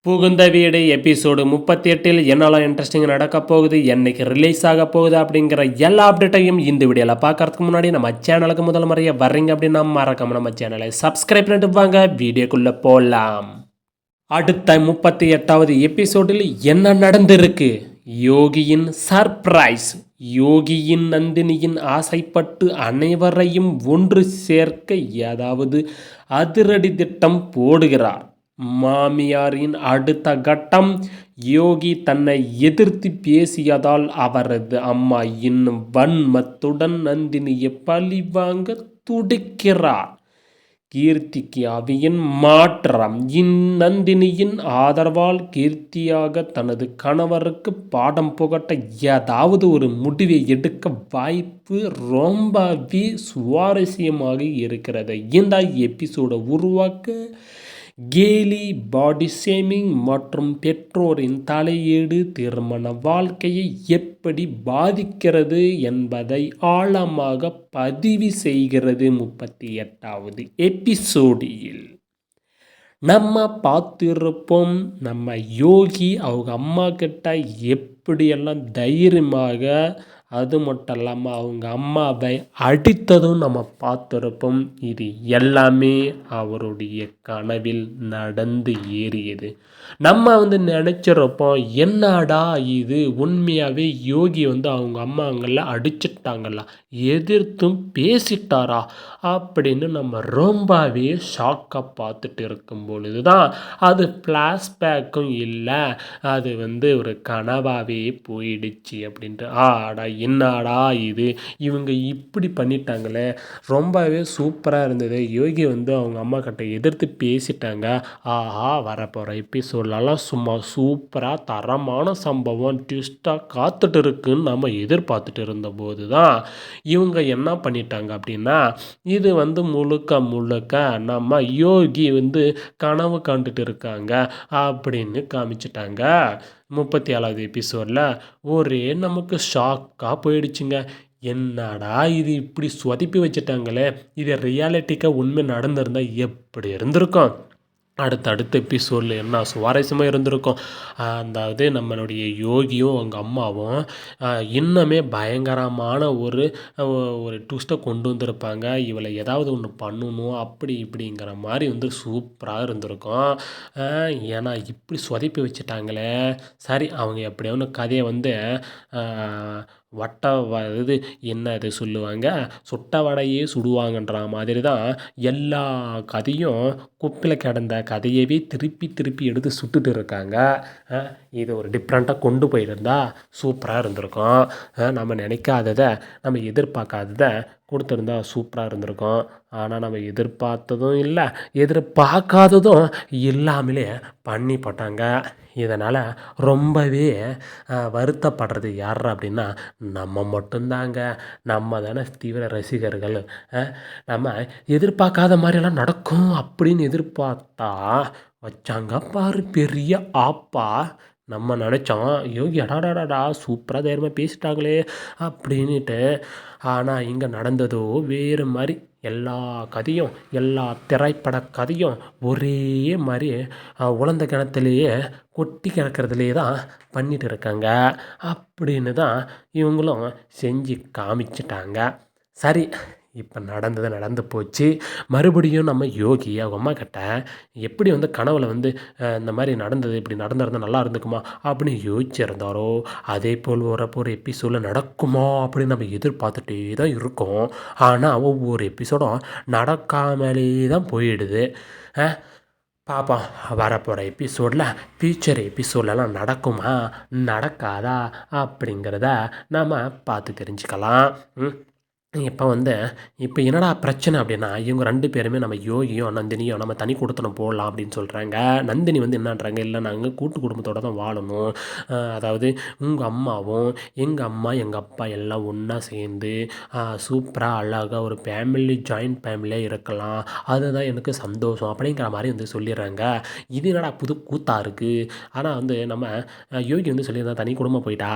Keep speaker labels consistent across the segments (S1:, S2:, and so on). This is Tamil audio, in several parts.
S1: புகுந்த வீடு எபிசோடு 38 என்னெல்லாம் இன்ட்ரெஸ்டிங் நடக்க போகுது, என்னைக்கு ரிலீஸ் ஆக போகுது அப்படிங்கிற எல்லா அப்டேட்டையும் இந்த வீடியோவில் பார்க்கறதுக்கு முன்னாடி நம்ம சேனலுக்கு முதல் முறையாக வர்றீங்க அப்படின்னா மறக்காம நம்ம சேனலை சப்ஸ்கிரைப் பண்ணிட்டு வாங்க வீடியோக்குள்ளே போகலாம். அடுத்த 38வது எபிசோடில் என்ன நடந்திருக்கு? யோகியின் சர்ப்ரைஸ். யோகியின் நந்தினியின் ஆசைப்பட்டு அனைவரையும் ஒன்று சேர்க்க ஏதாவது அதிரடி திட்டம் போடுகிறார். மாமியாரின் அடுத்த கட்டம். யோகி தன்னை எதிர்த்து பேசியதால் அவரது அம்மா இன்னும் வன்மத்துடன் நந்தினியை பழி வாங்க துடிக்கிறார். கீர்த்திக்கு அவியின் மாற்றம். நந்தினியின் ஆதரவால் கீர்த்தியாக தனது கணவருக்கு பாடம் புகட்ட ஏதாவது ஒரு முடிவை எடுக்க வாய்ப்பு ரொம்பவே சுவாரஸ்யமாக இருக்கிறது. இந்த எபிசோடை உருவாக்க கேலி, பாடி ஷேமிங் மற்றும் பெற்றோரின் தலையீடு திருமண வாழ்க்கையை எப்படி பாதிக்கிறது என்பதை ஆழமாக பதிவு செய்கிறது. 38வது எபிசோடில் நம்ம பார்த்திருப்போம், நம்ம யோகி அவங்க அம்மா கிட்ட எப்படியெல்லாம் தைரியமாக, அது மட்டும் இல்லாமல் அவங்க அம்மாவை அடித்ததும் நம்ம பார்த்துருப்போம். இது எல்லாமே அவருடைய கனவில் நடந்து ஏறியது. நம்ம நினச்சிருப்போம், என்னடா இது உண்மையாகவே யோகி அவங்க அம்மாங்களை அடிச்சிட்டாங்களா, எதிர்த்தும் பேசிட்டாரா அப்படின்னு நம்ம ரொம்பவே ஷாக்காக பார்த்துட்டு இருக்கும் பொழுது தான் அது ஃப்ளாஷ்பேக்கும் இல்லை, அது ஒரு கனவாகவே போயிடுச்சு அப்படின்ட்டு. ஆடா என்னடா இது, இவங்க இப்படி பண்ணிட்டாங்களே, ரொம்பவே சூப்பராக இருந்தது. யோகி அவங்க அம்மா கிட்ட எதிர்த்து பேசிட்டாங்க. ஆஹா, வரப்போகிற எபிசோட்லலாம் சும்மா சூப்பராக தரமான சம்பவம் ட்விஸ்ட்டாக காத்துட்டு இருக்குன்னு நம்ம எதிர்பார்த்துட்டு இருந்தபோது தான் இவங்க என்ன பண்ணிட்டாங்க அப்படின்னா, இது முழுக்க முழுக்க நம்ம யோகி கனவு கண்டுட்டு இருக்காங்க அப்படின்னு காமிச்சிட்டாங்க. 37வது எபிசோடில் ஒரே நமக்கு ஷாக்காக போயிடுச்சுங்க. என்னடா இது இப்படி சொதப்பி வச்சுட்டாங்களே, இது ரியாலிட்டிக்காக உண்மை நடந்திருந்தால் எப்படி இருந்திருக்கும், அடுத்தடுத்த எபிசோடில் என்ன சுவாரஸ்யமாக இருந்திருக்கும். அதாவது நம்மளுடைய யோகியும் அவங்க அம்மாவும் இன்னுமே பயங்கரமான ஒரு ட்விஸ்ட்டை கொண்டு வந்திருப்பாங்க. இவளை ஏதாவது ஒன்று பண்ணணும் அப்படி இப்படிங்கிற மாதிரி சூப்பராக இருந்திருக்கும். ஏன்னா இப்படி சொதப்பி வச்சுட்டாங்களே. சரி, அவங்க எப்படியாவது கதையை இது என்ன இது சொல்லுவாங்க, சுட்ட வடையே சுடுவாங்கன்ற மாதிரி தான் எல்லா கதையும் குப்பில் கிடந்த கதையவே திருப்பி திருப்பி எடுத்து சுட்டுட்டு இருக்காங்க. இது ஒரு டிஃப்ரெண்ட்டாக கொண்டு போயிருந்தா சூப்பராக இருந்திருக்கும். நம்ம நினைக்காததை, நம்ம எதிர்பார்க்காததை கொடுத்துருந்தா சூப்பராக இருந்திருக்கும். ஆனால் நம்ம எதிர்பார்த்ததும் இல்லை, எதிர்பார்க்காததும் இல்லாமலே பண்ணி போட்டாங்க. இதனால் ரொம்பவே வருத்தப்படுறது யார் அப்படின்னா நம்ம மட்டும்தாங்க. நம்ம தானே தீவிர ரசிகர்கள். நம்ம எதிர்பார்க்காத மாதிரியெல்லாம் நடக்கும் அப்படின்னு எதிர்பார்த்தா வச்சாங்க பாரு பெரிய ஆப்பா. நம்ம நினச்சோம், யோகி அடாடாடா சூப்பராக தைரியமாக பேசிட்டாங்களே அப்படின்ட்டு. ஆனால் இங்கே நடந்ததோ வேறு மாதிரி. எல்லா கதையும், எல்லா திரைப்பட கதையும் ஒரே மாதிரி உலர்ந்த கிணத்துலேயே கொட்டி கிடக்கிறதுலே தான் பண்ணிட்டு இருக்காங்க அப்படின்னு தான் இவங்களும் செஞ்சு காமிச்சிட்டாங்க. சரி, இப்போ நடந்தது நடந்து போச்சு. மறுபடியும் நம்ம யோகி அவங்க அம்மா கிட்ட எப்படி கனவுல இந்த மாதிரி நடந்தது, இப்படி நடந்திருந்தால் நல்லா இருந்துக்குமா அப்படின்னு யோசிச்சிருந்தாரோ, அதே போல் வரப்போகிற எபிசோடில் நடக்குமா அப்படின்னு நம்ம எதிர்பார்த்துட்டே தான் இருக்கோம். ஆனால் ஒவ்வொரு எபிசோடும் நடக்காமலே தான் போயிடுது. பார்ப்போம் வரப்போகிற எபிசோடில், ஃபியூச்சர் எபிசோட்லலாம் நடக்குமா நடக்காதா அப்படிங்கிறத நம்ம பார்த்து தெரிஞ்சுக்கலாம். இப்போ என்னடா பிரச்சனை அப்படின்னா, இவங்க 2 பேருமே நம்ம யோகியும் நந்தினியும் நம்ம தனி கொடுத்தனம் போடலாம் அப்படின்னு சொல்கிறாங்க. நந்தினி என்னன்றாங்க, இல்லை நாங்கள் கூட்டு குடும்பத்தோடு தான் வாழணும், அதாவது உங்கள் அம்மாவும் எங்கள் அம்மா எங்கள் அப்பா எல்லாம் ஒன்றா சேர்ந்து சூப்பராக அழகாக ஒரு ஃபேமிலி, ஜாயிண்ட் ஃபேமிலியாக இருக்கலாம், அதுதான் எனக்கு சந்தோஷம் அப்படிங்கிற மாதிரி சொல்லிடுறாங்க. இது என்னடா புது கூத்தாக இருக்குது. ஆனால் நம்ம யோகி சொல்லியிருந்தா தனி குடும்பம் போயிட்டா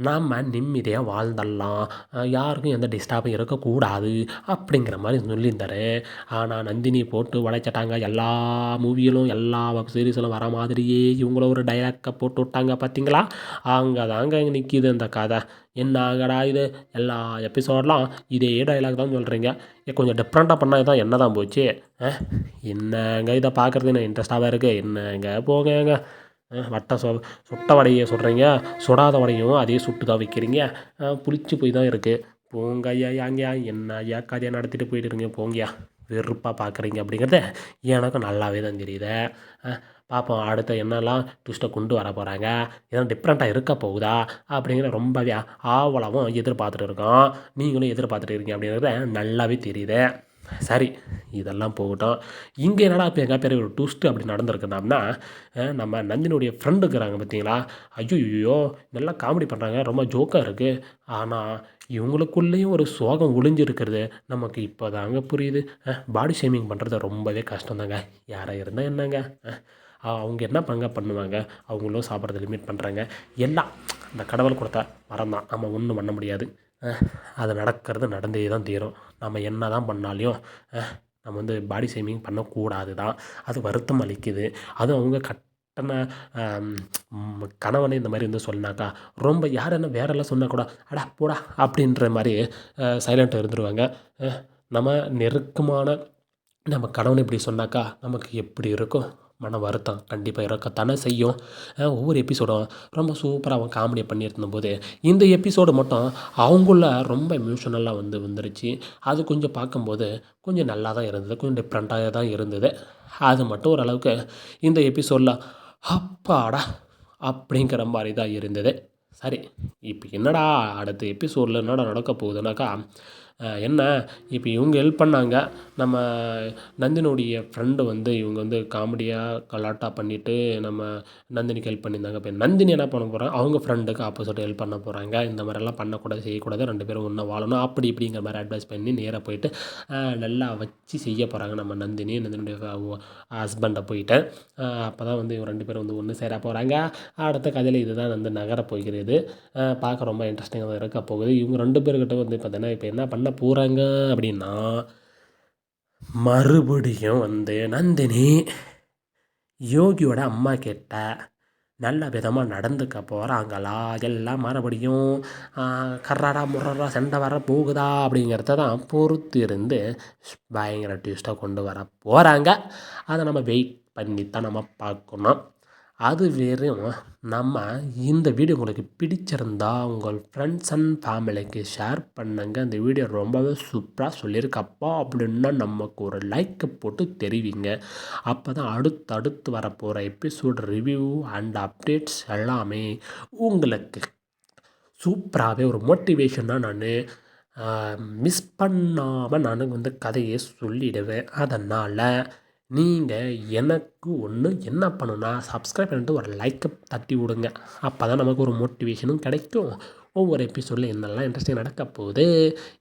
S1: நம்ம நிம்மதியாக வாழ்ந்துடலாம், யாருக்கும் எந்த டிஸ்டர்பும் இருக்கக்கூடாது அப்படிங்கிற மாதிரி சொல்லியிருந்தாரு. ஆனால் நந்தினி போட்டு உடைச்சிட்டாங்க. எல்லா மூவியிலும் எல்லா வெப் சீரிஸிலும் வர மாதிரியே இவங்களும் ஒரு டைலாக்கை போட்டு விட்டாங்க பார்த்தீங்களா? அங்கே தாங்க நிற்கிது இந்த கதை. என்னங்கடா இது, எல்லா எபிசோடெலாம் இதே டைலாக் தான் சொல்கிறீங்க. கொஞ்சம் டிஃப்ரெண்ட்டாக பண்ணால் தான் என்ன தான் போச்சு? என்னங்க இதை பார்க்குறது என்ன இன்ட்ரெஸ்ட்டாகவே இருக்குது? என்னங்க போங்கங்க. சுட்ட வடையை சுடுறீங்க, சுடாத வடையும் அதே சுட்டு தான் வைக்கிறீங்க. புளிச்சு போய் தான் இருக்குது. போங்க ஐயா, ஏங்கய்யா என்ன ஐயா கதையை நடத்திட்டு போயிட்டுருங்க போங்கய்யா. வெறுப்பாக பார்க்குறீங்க அப்படிங்கிறது எனக்கும் நல்லாவே தான் தெரியுது. பார்ப்போம் அடுத்த என்னெல்லாம் ட்விஸ்ட்டை கொண்டு வர போகிறாங்க, எதாவது டிஃப்ரெண்ட்டாக இருக்க போகுதா அப்படிங்கிற ரொம்பவே ஆவலாகவும் எதிர்பார்த்துட்டு இருக்கோம். நீங்களும் எதிர்பார்த்துட்டு இருக்கீங்க அப்படிங்கிறது நல்லாவே தெரியுது. சரி, இதெல்லாம் போகட்டும். இங்கே என்னடா இப்போ எங்கள் பெரிய ஒரு ட்விஸ்ட்டு அப்படி நடந்திருக்குன்னா, நம்ம நந்தினியுடைய ஃப்ரெண்டு இருக்கிறாங்க பார்த்தீங்களா? ஐயோ, நல்லா காமெடி பண்ணுறாங்க, ரொம்ப ஜோக்காக இருக்குது. ஆனால் இவங்களுக்குள்ளேயும் ஒரு சோகம் ஒளிஞ்சிருக்கிறது நமக்கு இப்போ தாங்க புரியுது. பாடி ஷேமிங் பண்ணுறது ரொம்பவே கஷ்டம் தாங்க. யாராக இருந்தால் என்னங்க, அவங்க என்ன பண்ணுவாங்க, அவங்களும் சாப்பிட்றத லிமிட் பண்ணுறாங்க. எல்லாம் அந்த கடவுள் கொடுத்த வரம் தான், நம்ம ஒன்றும் பண்ண முடியாது. அது நடக்கிறது நடந்தே தான் தீரும். நம்ம என்ன தான் பண்ணாலையும் நம்ம வந்து பாடி ஷேமிங் பண்ணக்கூடாது தான். அது வருத்தம் அளிக்குது. அதுவும் அவங்க கட்டண கணவனே இந்த மாதிரி வந்து சொன்னாக்கா ரொம்ப யார் என்ன வேறெல்லாம் சொன்னால் கூட அடா போடா அப்படின்ற மாதிரி சைலண்ட்டாக இருந்துருவாங்க. நம்ம நெருக்கமான நம்ம கணவன் இப்படி சொன்னாக்கா நமக்கு எப்படி இருக்கும்? மன வருத்தம் கண்டிப்பாக இருக்கத்தானே செய்யும். ஒவ்வொரு எபிசோடும் ரொம்ப சூப்பராக அவன் காமெடியை பண்ணியிருந்தபோது இந்த எபிசோடு மட்டும் அவங்கள ரொம்ப எமோஷனலாக வந்துருச்சு. அது கொஞ்சம் பார்க்கும்போது கொஞ்சம் நல்லா தான் இருந்தது, கொஞ்சம் டிஃப்ரெண்ட்டாக தான் இருந்தது. அது மட்டும் ஓரளவுக்கு இந்த எபிசோடில் அப்பாடா அப்படிங்கிற மாதிரி தான் இருந்தது. சரி, இப்போ என்னடா அடுத்த எபிசோடில் என்னடா நடக்க போகுதுனாக்கா, என்ன இப்போ இவங்க ஹெல்ப் பண்ணாங்க. நம்ம நந்தினியுடைய ஃப்ரெண்டு வந்து இவங்க வந்து காமெடியாக கலாட்டா பண்ணிவிட்டு நம்ம நந்தினிக்கு ஹெல்ப் பண்ணியிருந்தாங்க. இப்போ நந்தினி என்ன பண்ண போகிறாங்க, அவங்க ஃப்ரெண்டுக்கு ஆப்போசிட் ஹெல்ப் பண்ண போகிறாங்க. இந்த மாதிரிலாம் பண்ணக்கூடாது, செய்யக்கூடாது, 2 பேரும் ஒன்றா வாழணும் அப்படி இப்படிங்கிற மாதிரி அட்வைஸ் பண்ணி நேராக போயிட்டு நல்லா வச்சு செய்ய போகிறாங்க நம்ம நந்தினியுடைய ஹஸ்பண்டை போயிட்டு. அப்போ தான் வந்து இவங்க 2 பேரும் வந்து ஒன்று சேர போகிறாங்க. அடுத்த கதையில் இதுதான் வந்து நகரப் போகிறது. பார்க்க ரொம்ப இன்ட்ரெஸ்டிங்காக தான் இருக்க போகுது. இவங்க 2 பேர்கிட்ட வந்து பார்த்தீங்கன்னா இப்போ என்ன பண்ண போகிறாங்க அப்படின்னா, மறுபடியும் வந்து நந்தினி யோகியோட அம்மா கிட்ட நல்ல விதமாக நடந்துக்க போகிறாங்களா, எல்லாம் மறுபடியும் கர்றாடா முர்றா சண்டை வர போகுதா அப்படிங்கிறத தான் பொறுத்து இருந்து பயங்கர ட்விஸ்ட்டாக கொண்டு வர போகிறாங்க. அதை நம்ம வெயிட் பண்ணி தான் நம்ம பார்க்கணும். அது வெறும் நம்ம இந்த வீடியோ உங்களுக்கு பிடிச்சிருந்தா உங்கள் ஃப்ரெண்ட்ஸ் அண்ட் ஃபேமிலிக்கு ஷேர் பண்ணுங்க. இந்த வீடியோ ரொம்பவே சூப்பராக சொல்லியிருக்கப்பா அப்படின்னா நமக்கு ஒரு லைக்கை போட்டு தெரிவிங்க. அப்போ தான் அடுத்தடுத்து வரப்போகிற எபிசோட் ரிவ்யூ அண்ட் அப்டேட்ஸ் எல்லாமே உங்களுக்கு சூப்பராகவே ஒரு மோட்டிவேஷனாக நான் மிஸ் பண்ணாமல் நான் வந்து கதையை சொல்லிடுவேன். அதனால் நீங்கள் எனக்கு ஒன்று என்ன பண்ணுன்னா சப்ஸ்கிரைப் பண்ணிட்டு ஒரு லைக்கை தட்டி விடுங்க. அப்போ தான் நமக்கு ஒரு மோட்டிவேஷனும் கிடைக்கும். ஒவ்வொரு எபிசோடில் என்னெல்லாம் இன்ட்ரெஸ்டிங் நடக்க போகுது,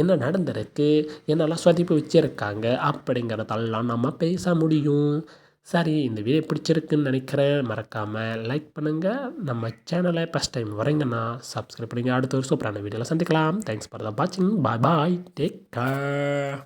S1: என்ன நடந்திருக்கு, என்னெல்லாம் சொதிப்பு வச்சுருக்காங்க அப்படிங்கிறதெல்லாம் நம்ம பேச முடியும். சரி, இந்த வீடியோ பிடிச்சிருக்குன்னு நினைக்கிறேன். மறக்காமல் லைக் பண்ணுங்கள். நம்ம சேனலை ஃபஸ்ட் டைம் வரீங்கன்னா சப்ஸ்கிரைப் பண்ணுங்கள். அடுத்த ஒரு சூப்பரான வீடியோவில் சந்திக்கலாம். தேங்க்ஸ் ஃபார் த வாட்சிங். பாய் பாய், டேக் கேர்.